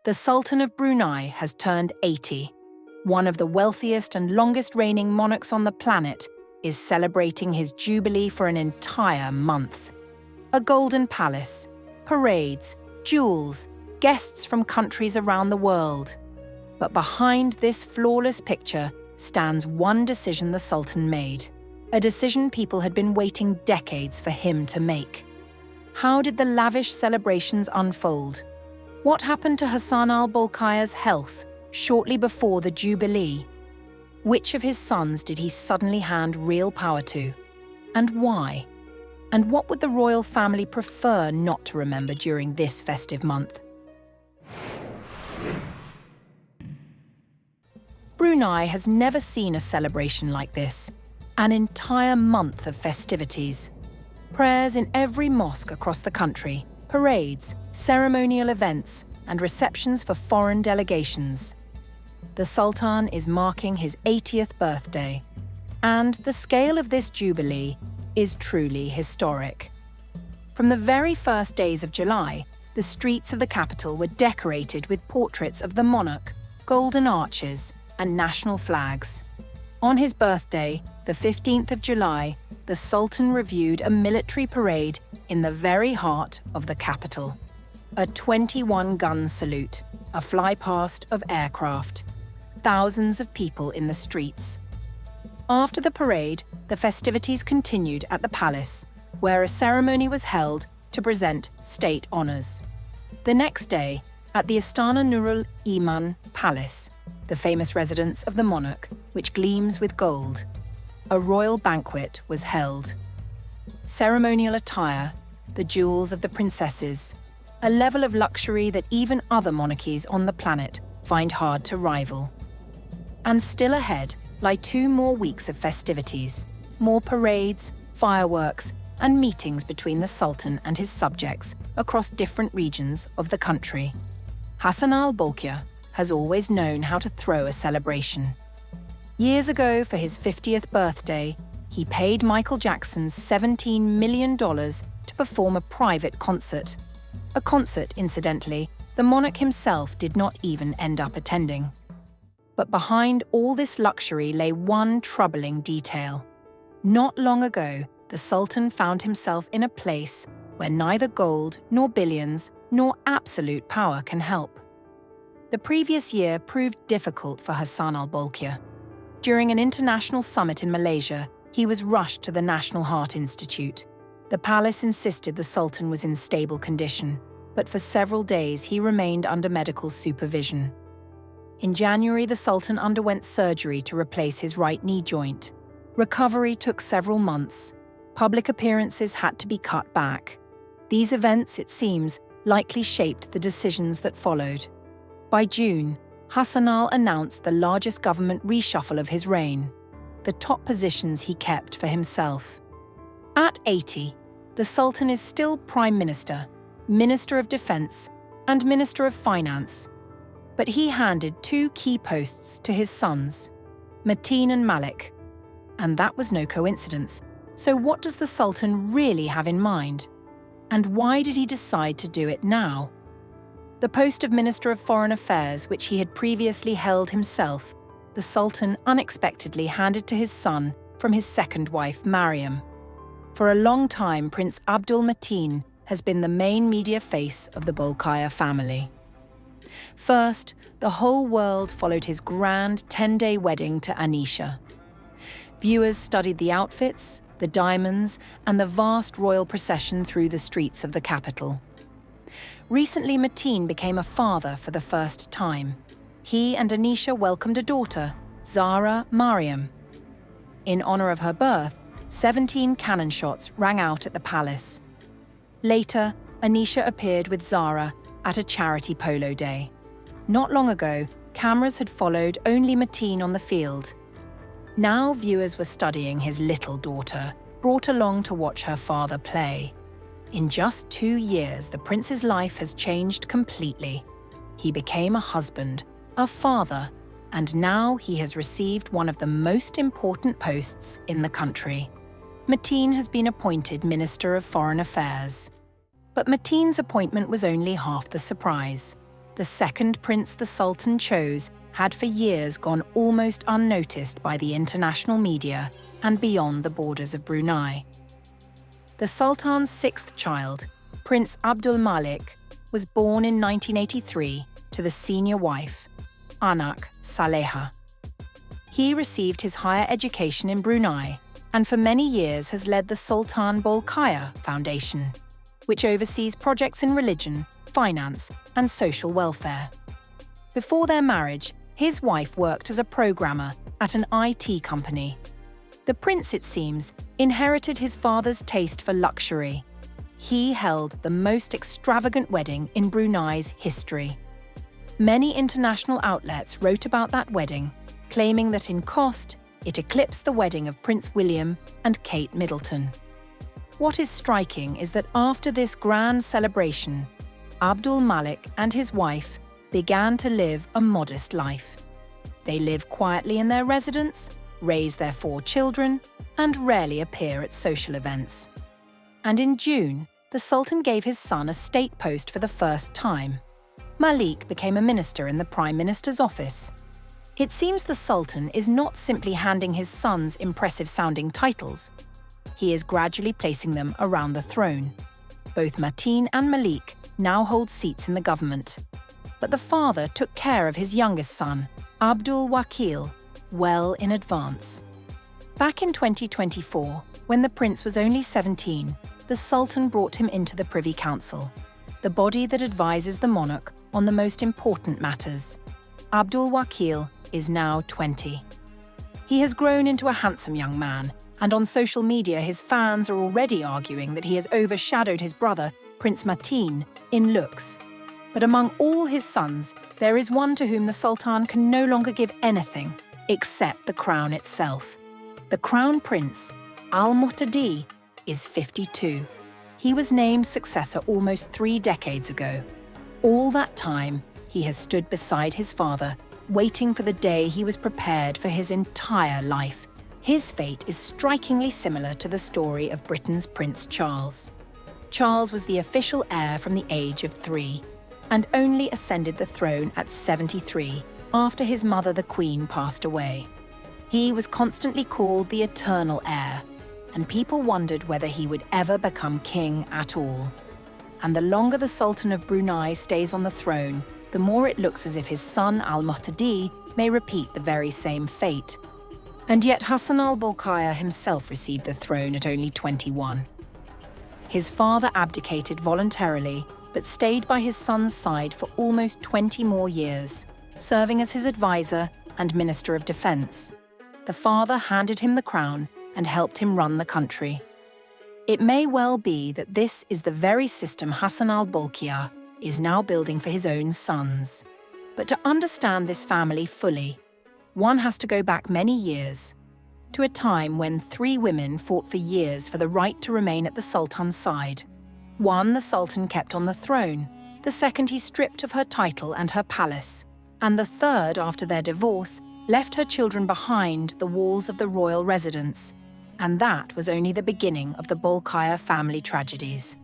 The Sultan of Brunei has turned 80. One of the wealthiest and longest-reigning monarchs on the planet is celebrating his jubilee for an entire month. A golden palace, parades, jewels, guests from countries around the world. But behind this flawless picture stands one decision the Sultan made, a decision people had been waiting decades for him to make. How did the lavish celebrations unfold? What happened to Hassanal Bolkiah's health shortly before the Jubilee? Which of his sons did he suddenly hand real power to? And why? And what would the royal family prefer not to remember during this festive month? Brunei has never seen a celebration like this. An entire month of festivities. Prayers in every mosque across the country, parades, ceremonial events, and receptions for foreign delegations. The Sultan is marking his 80th birthday, and the scale of this jubilee is truly historic. From the very first days of July, the streets of the capital were decorated with portraits of the monarch, golden arches, and national flags. On his birthday, the 15th of July, the Sultan reviewed a military parade in the very heart of the capital. A 21-gun salute, a flypast of aircraft, thousands of people in the streets. After the parade, the festivities continued at the palace, where a ceremony was held to present state honours. The next day, at the Istana Nurul Iman Palace, the famous residence of the monarch, which gleams with gold, a royal banquet was held. Ceremonial attire, the jewels of the princesses, a level of luxury that even other monarchies on the planet find hard to rival. And still ahead lie 2 more weeks of festivities, more parades, fireworks, and meetings between the Sultan and his subjects across different regions of the country. Hassanal Bolkiah has always known how to throw a celebration. Years ago, for his 50th birthday, he paid Michael Jackson $17 million to perform a private concert. A concert, incidentally, the monarch himself did not even end up attending. But behind all this luxury lay one troubling detail. Not long ago, the Sultan found himself in a place where neither gold, nor billions, nor absolute power can help. The previous year proved difficult for Hassanal Bolkiah. During an international summit in Malaysia, he was rushed to the National Heart Institute. The palace insisted the Sultan was in stable condition, but for several days he remained under medical supervision. In January, the Sultan underwent surgery to replace his right knee joint. Recovery took several months. Public appearances had to be cut back. These events, it seems, likely shaped the decisions that followed. By June, Hassanal announced the largest government reshuffle of his reign, the top positions he kept for himself. At 80, the Sultan is still Prime Minister, Minister of Defense, and Minister of Finance. But he handed 2 key posts to his sons, Mateen and Malik. And that was no coincidence. So what does the Sultan really have in mind? And why did he decide to do it now? The post of Minister of Foreign Affairs, which he had previously held himself, the Sultan unexpectedly handed to his son from his second wife, Mariam. For a long time, Prince Abdul Mateen has been the main media face of the Bolkiah family. First, the whole world followed his grand 10-day wedding to Anisha. Viewers studied the outfits, the diamonds, and the vast royal procession through the streets of the capital. Recently, Mateen became a father for the first time. He and Anisha welcomed a daughter, Zara Mariam. In honor of her birth, 17 cannon shots rang out at the palace. Later, Anisha appeared with Zara at a charity polo day. Not long ago, cameras had followed only Mateen on the field. Now viewers were studying his little daughter, brought along to watch her father play. In just 2 years, the prince's life has changed completely. He became a husband, a father, and now he has received one of the most important posts in the country. Mateen has been appointed Minister of Foreign Affairs. But Mateen's appointment was only half the surprise. the second prince the Sultan chose had for years gone almost unnoticed by the international media and beyond the borders of Brunei. The Sultan's sixth child, Prince Abdul Malik, was born in 1983 to the senior wife, Anak Saleha. He received his higher education in Brunei and for many years has led the Sultan Bolkiah Foundation, which oversees projects in religion, finance, and social welfare. Before their marriage, his wife worked as a programmer at an IT company. The prince, it seems, inherited his father's taste for luxury. He held the most extravagant wedding in Brunei's history. Many international outlets wrote about that wedding, claiming that in cost, it eclipsed the wedding of Prince William and Kate Middleton. What is striking is that after this grand celebration, Abdul Malik and his wife began to live a modest life. They live quietly in their residence, raise their 4 children, and rarely appear at social events. And in June, the Sultan gave his son a state post for the first time. Malik became a minister in the Prime Minister's office. It seems the Sultan is not simply handing his sons impressive-sounding titles. He is gradually placing them around the throne. Both Mateen and Malik now hold seats in the government. But the father took care of his youngest son, Abdul Wakil, well in advance. Back in 2024, when the prince was only 17, the Sultan brought him into the Privy Council, the body that advises the monarch on the most important matters. Abdul Wakil is now 20. He has grown into a handsome young man, and on social media his fans are already arguing that he has overshadowed his brother, Prince Mateen, in looks. But among all his sons, there is one to whom the Sultan can no longer give anything except the crown itself. The crown prince, Al-Muhtadee, is 52. He was named successor almost 3 decades ago. All that time, he has stood beside his father, waiting for the day he was prepared for his entire life. His fate is strikingly similar to the story of Britain's Prince Charles. Charles was the official heir from the age of 3, and only ascended the throne at 73 after his mother the Queen passed away. He was constantly called the eternal heir, and people wondered whether he would ever become king at all. And the longer the Sultan of Brunei stays on the throne, the more it looks as if his son Al-Muhtadee may repeat the very same fate. And yet Hassanal Bolkiah himself received the throne at only 21. His father abdicated voluntarily, but stayed by his son's side for almost 20 more years, serving as his advisor and Minister of Defense. The father handed him the crown and helped him run the country. It may well be that this is the very system Hassanal Bolkiah is now building for his own sons. But to understand this family fully, one has to go back many years, to a time when 3 women fought for years for the right to remain at the Sultan's side. One the Sultan kept on the throne, the second he stripped of her title and her palace, and the third, after their divorce, left her children behind the walls of the royal residence. And that was only the beginning of the Bolkiah family tragedies.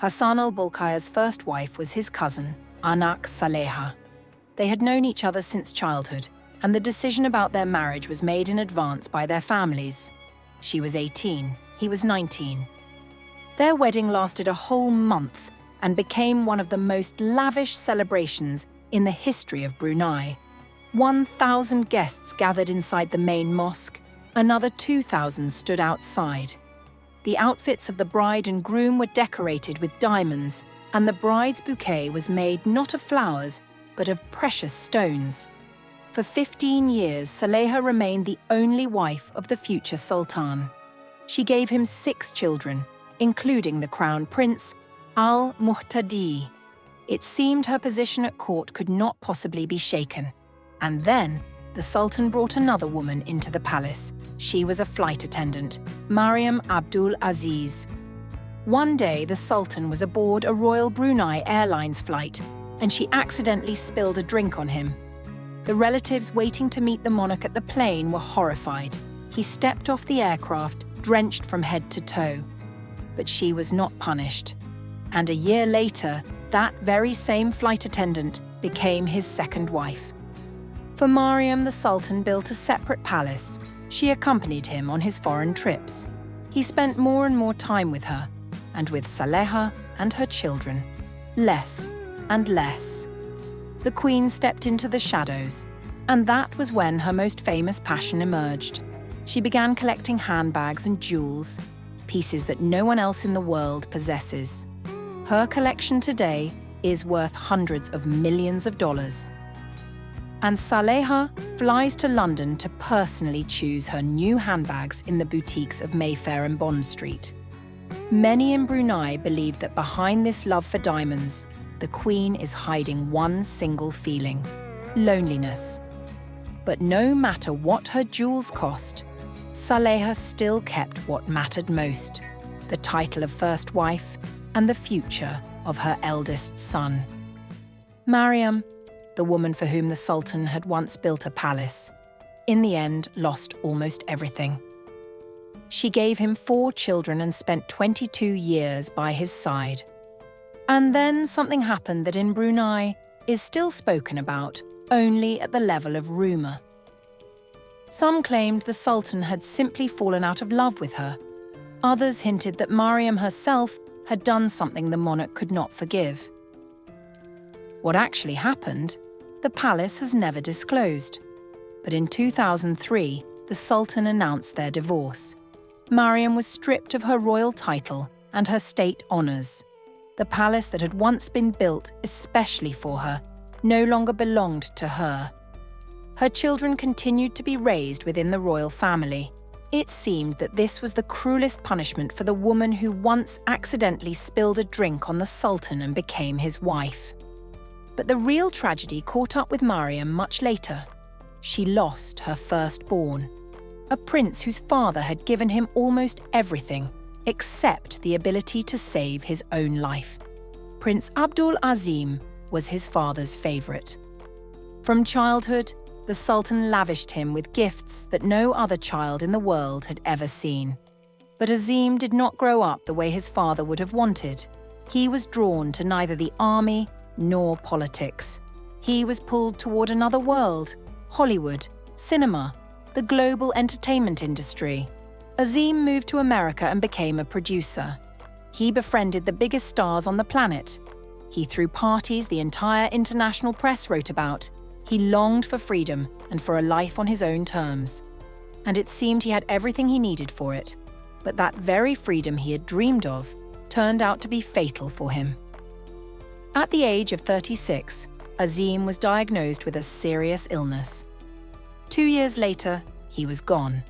Hassanal Bolkiah's first wife was his cousin, Anak Saleha. They had known each other since childhood, and the decision about their marriage was made in advance by their families. She was 18, he was 19. Their wedding lasted a whole month and became one of the most lavish celebrations in the history of Brunei. 1,000 guests gathered inside the main mosque, another 2,000 stood outside. The outfits of the bride and groom were decorated with diamonds, and the bride's bouquet was made not of flowers, but of precious stones. For 15 years, Saleha remained the only wife of the future Sultan. She gave him 6 children, including the crown prince, Al-Muhtadee. It seemed her position at court could not possibly be shaken. And then, the Sultan brought another woman into the palace. She was a flight attendant, Mariam Abdul Aziz. One day, the Sultan was aboard a Royal Brunei Airlines flight, and she accidentally spilled a drink on him. The relatives waiting to meet the monarch at the plane were horrified. He stepped off the aircraft, drenched from head to toe. But she was not punished. And a year later, that very same flight attendant became his second wife. For Mariam, the Sultan built a separate palace. She accompanied him on his foreign trips. He spent more and more time with her, and with Saleha and her children, less and less. The Queen stepped into the shadows, and that was when her most famous passion emerged. She began collecting handbags and jewels, pieces that no one else in the world possesses. Her collection today is worth hundreds of millions of dollars. And Saleha flies to London to personally choose her new handbags in the boutiques of Mayfair and Bond Street. Many in Brunei believe that behind this love for diamonds, the Queen is hiding one single feeling: loneliness. But no matter what her jewels cost, Saleha still kept what mattered most: the title of first wife and the future of her eldest son. Mariam, the woman for whom the Sultan had once built a palace, in the end lost almost everything. She gave him 4 children and spent 22 years by his side. And then something happened that in Brunei is still spoken about only at the level of rumour. Some claimed the Sultan had simply fallen out of love with her. Others hinted that Mariam herself had done something the monarch could not forgive. What actually happened, the palace has never disclosed. But in 2003, the Sultan announced their divorce. Mariam was stripped of her royal title and her state honours. The palace that had once been built especially for her no longer belonged to her. Her children continued to be raised within the royal family. It seemed that this was the cruelest punishment for the woman who once accidentally spilled a drink on the Sultan and became his wife. But the real tragedy caught up with Mariam much later. She lost her firstborn, a prince whose father had given him almost everything except the ability to save his own life. Prince Abdul Azim was his father's favourite. From childhood, the Sultan lavished him with gifts that no other child in the world had ever seen. But Azim did not grow up the way his father would have wanted. He was drawn to neither the army nor politics. He was pulled toward another world: Hollywood, cinema, the global entertainment industry. Azim moved to America and became a producer. He befriended the biggest stars on the planet. He threw parties the entire international press wrote about. He longed for freedom and for a life on his own terms. And it seemed he had everything he needed for it. But that very freedom he had dreamed of turned out to be fatal for him. At the age of 36, Azim was diagnosed with a serious illness. 2 years later, he was gone.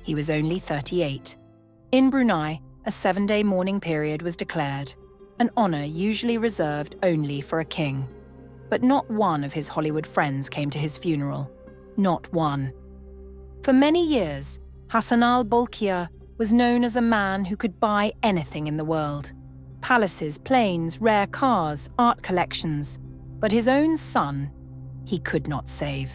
He was only 38. In Brunei, a 7-day mourning period was declared, an honour usually reserved only for a king. But not one of his Hollywood friends came to his funeral. Not one. For many years, Hassanal Bolkiah was known as a man who could buy anything in the world: palaces, planes, rare cars, art collections. But his own son, he could not save.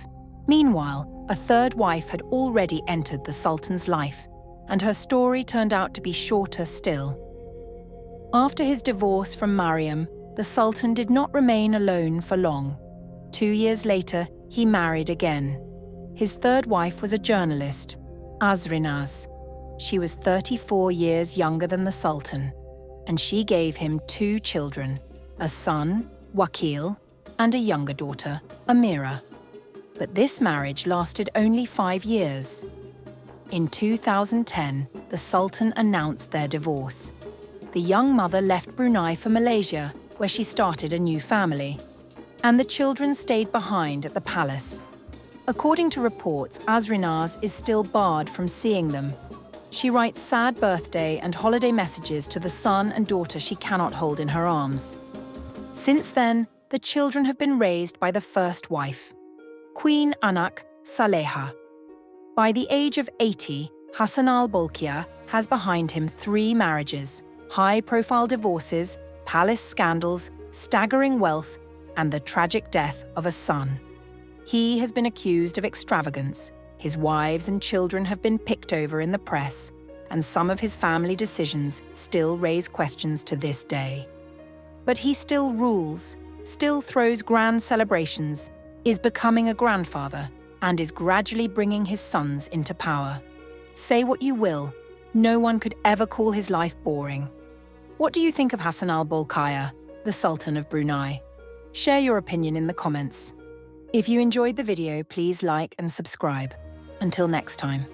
Meanwhile, a third wife had already entered the Sultan's life, and her story turned out to be shorter still. After his divorce from Mariam, the Sultan did not remain alone for long. 2 years later, he married again. His third wife was a journalist, Azrinaz. She was 34 years younger than the Sultan, and she gave him 2 children, a son, Wakil, and a younger daughter, Amira. But this marriage lasted only 5 years. In 2010, the Sultan announced their divorce. The young mother left Brunei for Malaysia, where she started a new family, and the children stayed behind at the palace. According to reports, Azrinaz is still barred from seeing them. She writes sad birthday and holiday messages to the son and daughter she cannot hold in her arms. Since then, the children have been raised by the first wife, Queen Anak Saleha. By the age of 80, Hassanal Bolkiah has behind him 3 marriages, high-profile divorces, palace scandals, staggering wealth, and the tragic death of a son. He has been accused of extravagance. His wives and children have been picked over in the press, and some of his family decisions still raise questions to this day. But he still rules, still throws grand celebrations, is becoming a grandfather, and is gradually bringing his sons into power. Say what you will, no one could ever call his life boring. What do you think of Hassanal Bolkiah, the Sultan of Brunei? Share your opinion in the comments. If you enjoyed the video, please like and subscribe. Until next time.